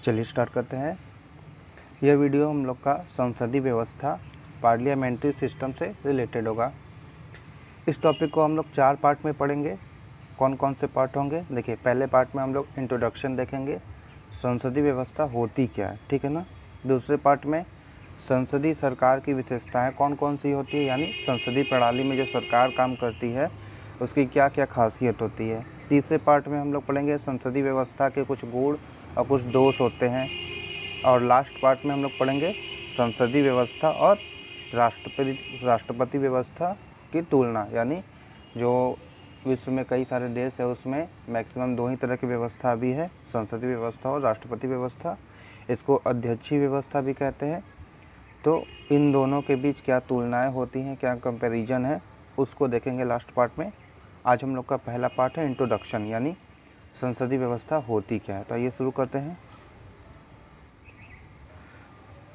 चलिए स्टार्ट करते हैं। यह वीडियो हम लोग का संसदीय व्यवस्था पार्लियामेंट्री सिस्टम से रिलेटेड होगा। इस टॉपिक को हम लोग 4 पार्ट में पढ़ेंगे। कौन कौन से पार्ट होंगे? देखिए, पहले पार्ट में हम लोग इंट्रोडक्शन देखेंगे, संसदीय व्यवस्था होती क्या है, ठीक है ना। दूसरे पार्ट में संसदीय सरकार की विशेषताएं कौन कौन सी होती है, यानी संसदीय प्रणाली में जो सरकार काम करती है उसकी क्या क्या खासियत होती है। तीसरे पार्ट में हम लोग पढ़ेंगे संसदीय व्यवस्था के कुछ गुण और कुछ दोष होते हैं। और लास्ट पार्ट में हम लोग पढ़ेंगे संसदीय व्यवस्था और राष्ट्रपति व्यवस्था की तुलना, यानी जो विश्व में कई सारे देश है उसमें मैक्सिमम 2 ही तरह की व्यवस्था भी है, संसदीय व्यवस्था और राष्ट्रपति व्यवस्था। इसको अध्यक्षीय व्यवस्था भी कहते हैं। तो इन दोनों के बीच क्या तुलनाएं होती हैं, क्या कंपैरिजन है, उसको देखेंगे लास्ट पार्ट में। आज हम लोग का पहला पार्ट है इंट्रोडक्शन, यानी संसदीय व्यवस्था होती क्या है। तो आइए शुरू करते हैं।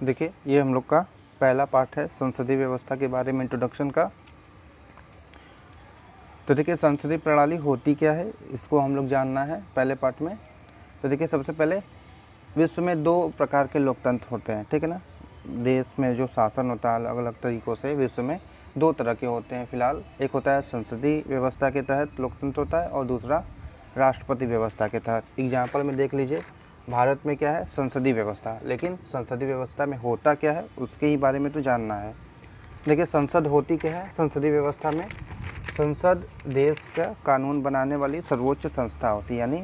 देखिए, ये हम लोग का पहला पार्ट है संसदीय व्यवस्था के बारे में इंट्रोडक्शन का। तो देखिए, संसदीय प्रणाली होती क्या है, इसको हम लोग जानना है पहले पार्ट में। तो देखिए, सबसे पहले विश्व में 2 प्रकार के लोकतंत्र होते हैं, ठीक है ना। देश में जो शासन होता है अलग अलग तरीक़ों से विश्व में 2 तरह के होते हैं फ़िलहाल। एक होता है संसदीय व्यवस्था के तहत लोकतंत्र होता है और दूसरा राष्ट्रपति व्यवस्था के तहत। एग्जाम्पल में देख लीजिए, भारत में क्या है, संसदीय व्यवस्था, लेकिन संसदीय व्यवस्था में होता क्या है उसके ही बारे में तो जानना है। देखिए, संसद होती क्या है संसदीय व्यवस्था में। संसद देश का कानून बनाने वाली सर्वोच्च संस्था होती है, यानी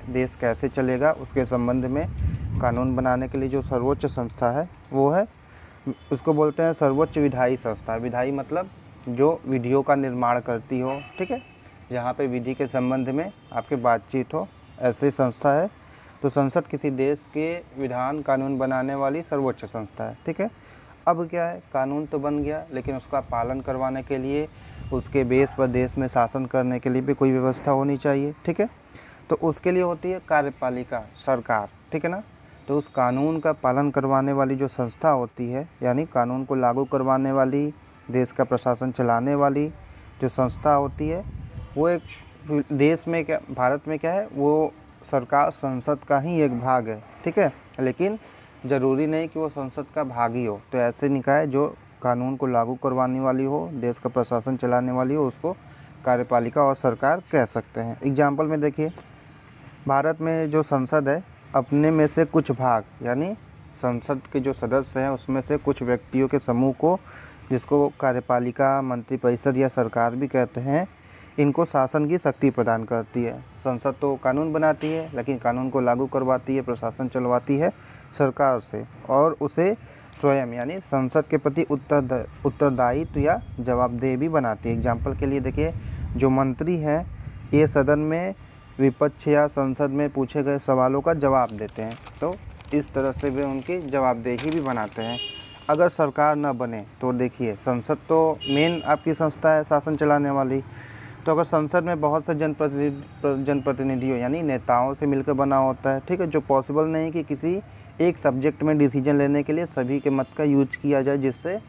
देश कैसे चलेगा उसके संबंध में कानून बनाने के लिए जो सर्वोच्च संस्था है वो है, उसको बोलते हैं सर्वोच्च विधायी संस्था। विधायी मतलब जो विधियों का निर्माण करती हो, ठीक है, जहाँ पे विधि के संबंध में आपके बातचीत हो, ऐसी संस्था है। तो संसद किसी देश के विधान कानून बनाने वाली सर्वोच्च संस्था है, ठीक है। अब क्या है, कानून तो बन गया लेकिन उसका पालन करवाने के लिए, उसके बेस पर देश में शासन करने के लिए भी कोई व्यवस्था होनी चाहिए, ठीक है। तो उसके लिए होती है कार्यपालिका, सरकार, ठीक है ना। तो उस कानून का पालन करवाने वाली जो संस्था होती है, यानी कानून को लागू करवाने वाली, देश का प्रशासन चलाने वाली जो संस्था होती है, वो एक देश में क्या, भारत में क्या है, वो सरकार संसद का ही एक भाग है, ठीक है। लेकिन ज़रूरी नहीं कि वो संसद का भाग ही हो। तो ऐसे निकाय जो कानून को लागू करवाने वाली हो, देश का प्रशासन चलाने वाली हो, उसको कार्यपालिका और सरकार कह सकते हैं। एग्जाम्पल में देखिए, भारत में जो संसद है अपने में से कुछ भाग, यानी संसद के जो सदस्य हैं उसमें से कुछ व्यक्तियों के समूह को, जिसको कार्यपालिका, मंत्रिपरिषद या सरकार भी कहते हैं, इनको शासन की शक्ति प्रदान करती है। संसद तो कानून बनाती है लेकिन कानून को लागू करवाती है, प्रशासन चलवाती है सरकार से, और उसे स्वयं यानी संसद के प्रति उत्तरदायित्व या जवाबदेह भी बनाती है। एग्जाम्पल के लिए देखिए, जो मंत्री हैं ये सदन में विपक्ष या संसद में पूछे गए सवालों का जवाब देते हैं, तो इस तरह से वे उनकी जवाबदेही भी बनाते हैं। अगर सरकार न बने तो देखिए, संसद तो मेन आपकी संस्था है शासन चलाने वाली, तो अगर संसद में बहुत से जनप्रतिनिधियों यानी नेताओं से मिलकर बना होता है, ठीक है, जो पॉसिबल नहीं कि किसी एक सब्जेक्ट में डिसीजन लेने के लिए सभी के मत का यूज किया जाए, जिससे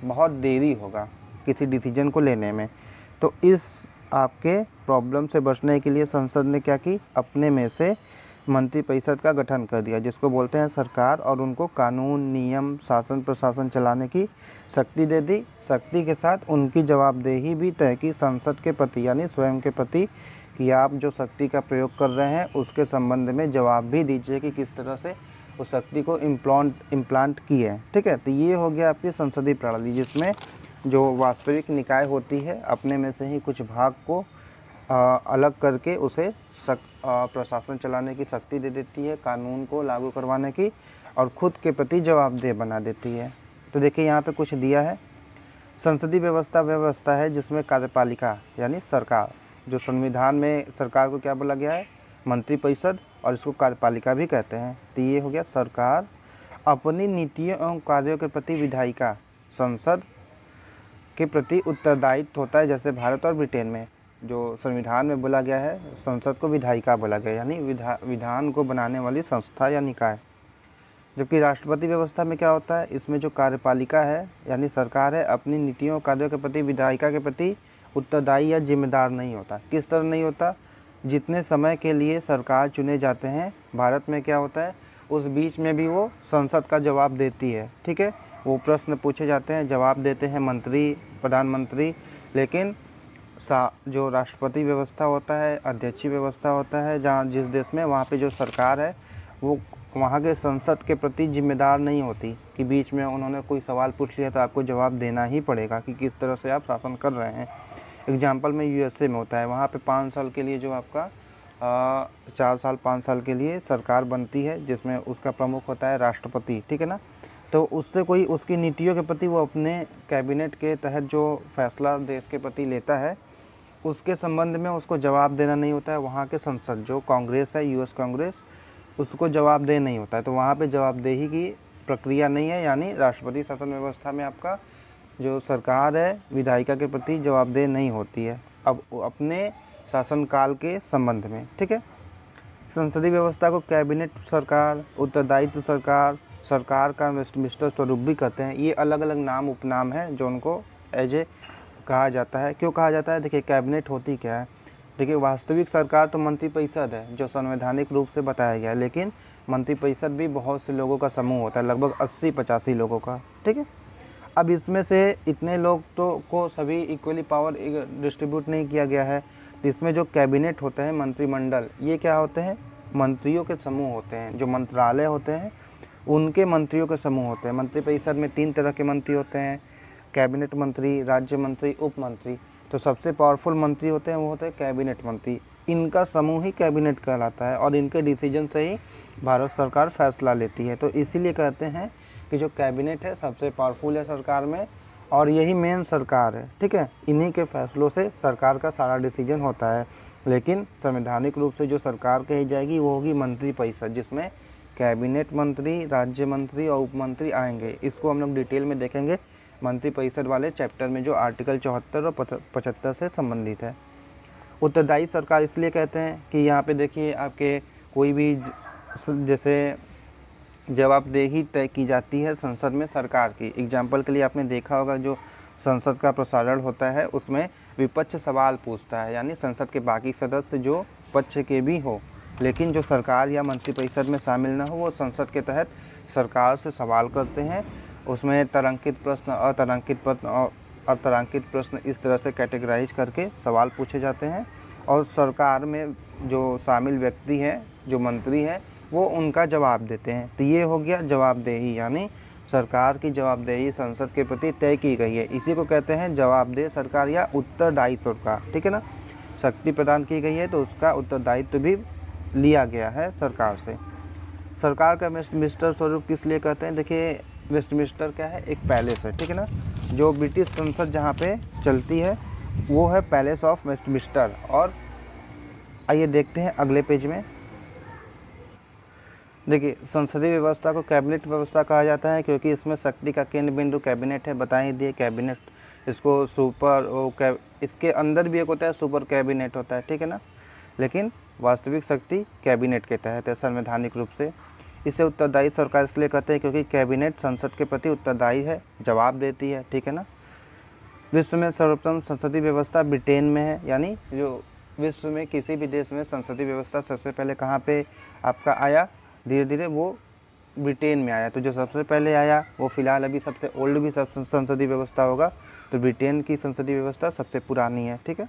बहुत देरी होगा किसी डिसीजन को लेने में। तो इस आपके प्रॉब्लम से बचने के लिए संसद ने क्या की, अपने में से मंत्रिपरिषद का गठन कर दिया, जिसको बोलते हैं सरकार, और उनको कानून, नियम, शासन प्रशासन चलाने की शक्ति दे दी। शक्ति के साथ उनकी जवाबदेही भी तय की संसद के प्रति, यानी स्वयं के प्रति, कि आप जो शक्ति का प्रयोग कर रहे हैं उसके संबंध में जवाब भी दीजिए कि किस तरह से उस शक्ति को इम्प्लांट किए हैं, ठीक है। तो ये हो गया आपकी संसदीय प्रणाली, जिसमें जो वास्तविक निकाय होती है अपने में से ही कुछ भाग को अलग करके उसे प्रशासन चलाने की शक्ति दे देती है, कानून को लागू करवाने की, और ख़ुद के प्रति जवाबदेह बना देती है। तो देखिए, यहाँ पे कुछ दिया है। संसदीय व्यवस्था है जिसमें कार्यपालिका यानी सरकार, जो संविधान में सरकार को क्या बोला गया है, मंत्रिपरिषद, और इसको कार्यपालिका भी कहते हैं। तो ये हो गया सरकार अपनी नीतियों एवं कार्यों के प्रति विधायिका, संसद के प्रति उत्तरदायित्व होता है। जैसे भारत और ब्रिटेन में जो संविधान में बोला गया है, संसद को विधायिका बोला गया, यानी विधान को बनाने वाली संस्था या निकाय। जबकि राष्ट्रपति व्यवस्था में क्या होता है, इसमें जो कार्यपालिका है यानी सरकार है, अपनी नीतियों कार्यों के प्रति विधायिका के प्रति उत्तरदायी या जिम्मेदार नहीं होता। किस तरह नहीं होता, जितने समय के लिए सरकार चुने जाते हैं, भारत में क्या होता है, उस बीच में भी वो संसद का जवाब देती है, ठीक है। वो प्रश्न पूछे जाते हैं, जवाब देते हैं मंत्री, प्रधानमंत्री, लेकिन जो राष्ट्रपति व्यवस्था होता है, अध्यक्षीय व्यवस्था होता है जहाँ जिस देश में, वहाँ पे जो सरकार है वो वहाँ के संसद के प्रति जिम्मेदार नहीं होती कि बीच में उन्होंने कोई सवाल पूछ लिया तो आपको जवाब देना ही पड़ेगा कि किस तरह से आप शासन कर रहे हैं। एग्जाम्पल में यूएसए में होता है, वहाँ पे 5 साल के लिए जो आपका 4 साल 5 साल के लिए सरकार बनती है जिसमें उसका प्रमुख होता है राष्ट्रपति, ठीक है ना। तो उससे कोई उसकी नीतियों के प्रति वो अपने कैबिनेट के तहत जो फैसला देश के प्रति लेता है उसके संबंध में उसको जवाब देना नहीं होता है। वहाँ के संसद जो कांग्रेस है, यूएस कांग्रेस, उसको जवाबदेह नहीं होता है। तो वहाँ पे जवाबदेही की प्रक्रिया नहीं है, यानी राष्ट्रपति शासन व्यवस्था में आपका जो सरकार है विधायिका के प्रति जवाबदेह नहीं होती है अब अपने शासनकाल के संबंध में, ठीक है। संसदीय व्यवस्था को कैबिनेट सरकार, उत्तरदायित्व सरकार, सरकार का वेस्टमिंस्टर स्वरूप भी कहते हैं। ये अलग अलग नाम उपनाम है जो उनको एज ए कहा जाता है। क्यों कहा जाता है? देखिए, कैबिनेट होती क्या है। देखिए, वास्तविक सरकार तो मंत्रिपरिषद है जो संवैधानिक रूप से बताया गया है, लेकिन मंत्रिपरिषद भी बहुत से लोगों का समूह होता है, लगभग 80-85 लोगों का, ठीक है। अब इसमें से इतने लोग तो को सभी इक्वली पावर डिस्ट्रीब्यूट नहीं किया गया है। तो इसमें जो कैबिनेट होता है, मंत्रिमंडल, ये क्या होते हैं? मंत्रियों के समूह होते हैं। जो मंत्रालय होते हैं उनके मंत्रियों के समूह होते हैं। मंत्रिपरिषद में 3 तरह के मंत्री होते हैं, कैबिनेट मंत्री, राज्य मंत्री, उप मंत्री। तो सबसे पावरफुल मंत्री होते हैं वो होते हैं कैबिनेट मंत्री। इनका समूह ही कैबिनेट कहलाता है और इनके डिसीजन से ही भारत सरकार फैसला लेती है। तो इसीलिए कहते हैं कि जो कैबिनेट है सबसे पावरफुल है सरकार में और यही मेन सरकार है, ठीक है। इन्हीं के फैसलों से सरकार का सारा डिसीजन होता है। लेकिन संवैधानिक रूप से जो सरकार कही जाएगी वो होगी मंत्रिपरिषद, जिसमें कैबिनेट मंत्री, राज्य मंत्री और उप मंत्री आएंगे। इसको हम लोग डिटेल में देखेंगे मंत्रिपरिषद वाले चैप्टर में जो आर्टिकल 74 और 75 से संबंधित है। उत्तरदायी सरकार इसलिए कहते हैं कि यहाँ पे देखिए आपके कोई भी जैसे जवाबदेही तय की जाती है संसद में सरकार की। एग्जाम्पल के लिए आपने देखा होगा जो संसद का प्रसारण होता है उसमें विपक्ष सवाल पूछता है, यानी संसद के बाकी सदस्य जो पक्ष के भी हो लेकिन जो सरकार या मंत्रिपरिषद में शामिल न हो वो संसद के तहत सरकार से सवाल करते हैं। उसमें तारांकित प्रश्न, अतारांकित प्रश्न और अतारांकित प्रश्न इस तरह से कैटेगराइज करके सवाल पूछे जाते हैं और सरकार में जो शामिल व्यक्ति हैं, जो मंत्री हैं, वो उनका जवाब देते हैं। तो ये हो गया जवाबदेही, यानी सरकार की जवाबदेही संसद के प्रति तय की गई है। इसी को कहते हैं जवाबदेह सरकार या उत्तरदायी सरकार, ठीक है ना। शक्ति प्रदान की गई है तो उसका उत्तरदायित्व भी लिया गया है सरकार से। सरकार का वेस्टमिंस्टर स्वरूप किस लिए कहते हैं? देखिए, वेस्टमिंस्टर क्या है? एक पैलेस है, ठीक है ना। जो ब्रिटिश संसद जहाँ पे चलती है वो है पैलेस ऑफ वेस्टमिंस्टर। और आइए देखते हैं अगले पेज में। देखिए, संसदीय व्यवस्था को कैबिनेट व्यवस्था कहा जाता है क्योंकि इसमें शक्ति का केंद्र बिंदु कैबिनेट है। बता ही दिए कैबिनेट, इसको सुपर इसके अंदर भी एक होता है सुपर कैबिनेट होता है, ठीक है ना। लेकिन वास्तविक शक्ति कैबिनेट के तहत है संवैधानिक रूप से। इसे उत्तरदायी सरकार इसलिए कहते हैं क्योंकि कैबिनेट संसद के प्रति उत्तरदायी है, जवाब देती है, ठीक है ना। विश्व में सर्वप्रथम संसदीय व्यवस्था ब्रिटेन में है, यानी जो विश्व में किसी भी देश में संसदीय व्यवस्था सबसे पहले कहाँ पे आपका आया? धीरे धीरे वो ब्रिटेन में आया। तो जो सबसे पहले आया वो फ़िलहाल अभी सबसे ओल्ड भी संसदीय व्यवस्था होगा, तो ब्रिटेन की संसदीय व्यवस्था सबसे पुरानी है, ठीक है।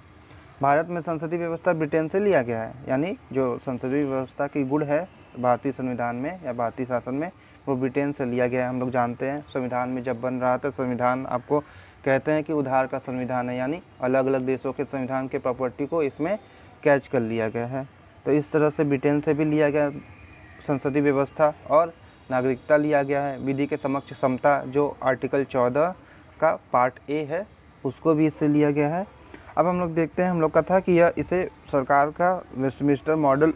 भारत में संसदीय व्यवस्था ब्रिटेन से लिया गया है, यानी जो संसदीय व्यवस्था की गुण है भारतीय संविधान में या भारतीय शासन में वो ब्रिटेन से लिया गया है। हम लोग जानते हैं संविधान में जब बन रहा था, संविधान आपको कहते हैं कि उधार का संविधान है, यानी अलग अलग देशों के संविधान के प्रॉपर्टी को इसमें कैच कर लिया गया है। तो इस तरह से ब्रिटेन से भी लिया गया संसदीय व्यवस्था। और नागरिकता लिया गया है। विधि के समक्ष समता जो आर्टिकल 14 का पार्ट ए है उसको भी इससे लिया गया है। अब हम लोग देखते हैं, हम लोग का था कि यह इसे सरकार का वेस्टमिंस्टर मॉडल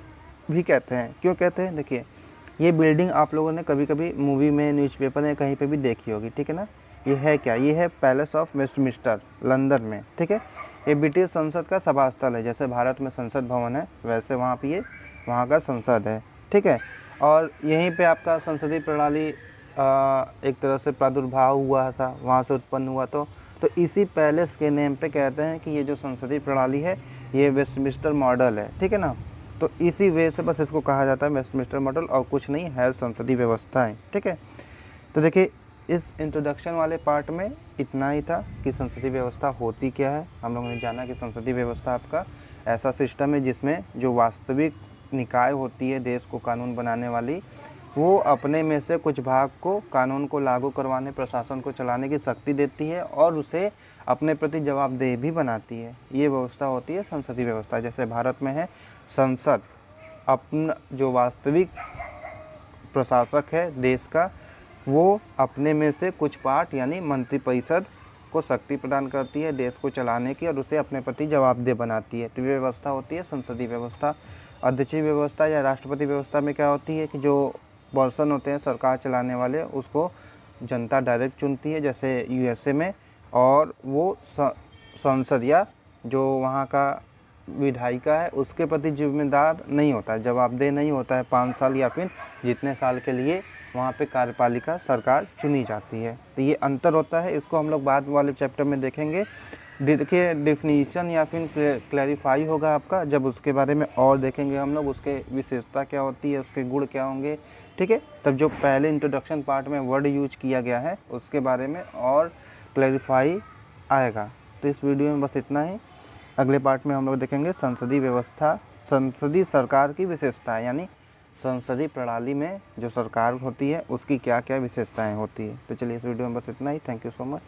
भी कहते हैं। क्यों कहते हैं? देखिए, ये बिल्डिंग आप लोगों ने कभी कभी मूवी में, न्यूज़पेपर में कहीं पे भी देखी होगी, ठीक है ना। ये है क्या? ये है पैलेस ऑफ वेस्टमिंस्टर लंदन में, ठीक है। ये ब्रिटिश संसद का सभा स्थल है। जैसे भारत में संसद भवन है वैसे वहाँ पे ये वहाँ का संसद है, ठीक है। और यहीं पे आपका संसदीय प्रणाली एक तरह से प्रादुर्भाव हुआ था, वहाँ से उत्पन्न हुआ। तो इसी पैलेस के नेम पे कहते हैं कि ये जो संसदीय प्रणाली है ये वेस्टमिंस्टर मॉडल है, ठीक है ना। तो इसी वे से बस इसको कहा जाता है वेस्टमिंस्टर मॉडल, और कुछ नहीं है संसदीय व्यवस्थाएं। ठीक है, तो देखिए इस इंट्रोडक्शन वाले पार्ट में इतना ही था कि संसदीय व्यवस्था होती क्या है। हम लोगों ने जाना कि संसदीय व्यवस्था आपका ऐसा सिस्टम है जिसमें जो वास्तविक निकाय होती है देश को कानून बनाने वाली, वो अपने में से कुछ भाग को कानून को लागू करवाने, प्रशासन को चलाने की शक्ति देती है और उसे अपने प्रति जवाबदेह भी बनाती है। ये व्यवस्था होती है संसदीय व्यवस्था। जैसे भारत में है संसद, अपना जो वास्तविक प्रशासक है देश का, वो अपने में से कुछ पार्ट यानी मंत्रिपरिषद को शक्ति प्रदान करती है देश को चलाने की और उसे अपने प्रति जवाबदेह बनाती है। तो ये व्यवस्था होती है संसदीय व्यवस्था। अध्यक्षीय व्यवस्था या राष्ट्रपति व्यवस्था में क्या होती है कि जो पर्सन होते हैं सरकार चलाने वाले, उसको जनता डायरेक्ट चुनती है जैसे यूएसए में, और वो संसद या जो वहाँ का विधायिका है उसके प्रति जिम्मेदार नहीं होता है, जवाबदेह नहीं होता है 5 साल या फिर जितने साल के लिए वहाँ पे कार्यपालिका सरकार चुनी जाती है। तो ये अंतर होता है, इसको हम लोग बाद वाले चैप्टर में देखेंगे। देखिए डिफिनीशन या फिर क्लैरिफाई होगा आपका, जब उसके बारे में और देखेंगे हम लोग, उसके विशेषता क्या होती है, उसके गुण क्या होंगे। ठीक है, तब जो पहले इंट्रोडक्शन पार्ट में वर्ड यूज किया गया है उसके बारे में और क्लैरिफाई आएगा। तो इस वीडियो में बस इतना ही। अगले पार्ट में हम लोग देखेंगे संसदीय व्यवस्था, संसदीय सरकार की विशेषताएं, यानी संसदीय प्रणाली में जो सरकार होती है उसकी क्या क्या विशेषताएं होती है। तो चलिए इस वीडियो में बस इतना ही। Thank you so much.